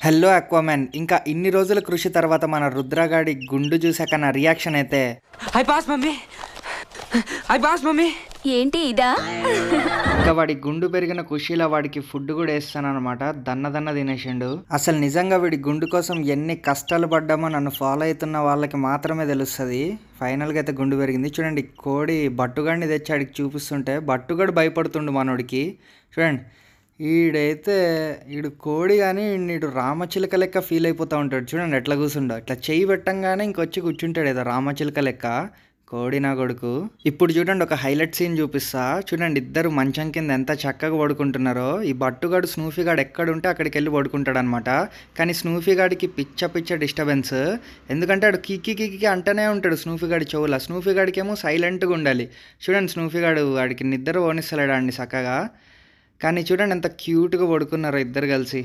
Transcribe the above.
Hello అక్వామ్యాన్. ఇంకా ఇన్ని రోజుల కృషి తర్వాత మన రుద్రగాడి గుండు చూసాక నా రియాక్షన్ అయితే I pass mummy, I pass mummy. ఏంటి ఇదా? ఇంకా వాడి గుండు పెరిగిన ఖుషీలో వాడికి ఫుడ్ కూడా వేస్తానమాట. దన్న తినేసిండు. అసలు నిజంగా వీడి గుండు కోసం ఎన్ని కష్టాలు పడ్డామో నన్ను ఫాలో అవుతున్న వాళ్ళకి మాత్రమే తెలుస్తుంది. ఫైనల్గా అయితే గుండు పెరిగింది. చూడండి, కోడి బట్టుగాడిని తెచ్చి ఆడికి చూపిస్తుంటే బట్టుగాడు భయపడుతుండు మనోడికి. చూడండి, ఈడు కోడి కానీ ఈడు రామచిలుక లెక్క ఫీల్ అయిపోతూ ఉంటాడు. చూడండి ఎట్లా కూర్చుండో, ఇట్లా చెయ్యి పెట్టంగానే ఇంకొచ్చి కూర్చుంటాడు ఏదో రామచిలుక లెక్క. కోడి నా కొడుకు. ఇప్పుడు చూడండి ఒక హైలైట్ సీన్ చూపిస్తా. చూడండి ఇద్దరు మంచం కింద ఎంత చక్కగా పడుకుంటున్నారో. ఈ బట్టుగాడు స్నూఫీగాడు ఎక్కడుంటే అక్కడికి వెళ్ళి పడుకుంటాడు అనమాట. కానీ స్నూఫీగాడికి పిచ్చ డిస్టర్బెన్స్. ఎందుకంటే ఆడు కిక్కి అంటనే ఉంటాడు స్నూఫీగాడి చెవుల. స్నూఫీగాడికి ఏమో సైలెంట్గా ఉండాలి. చూడండి స్నూఫీగాడు వాడికి నిద్ర పోనిస్తలేడు అండి చక్కగా. కానీ చూడండి ఎంత క్యూట్గా పడుకున్నారో ఇద్దరు కలిసి.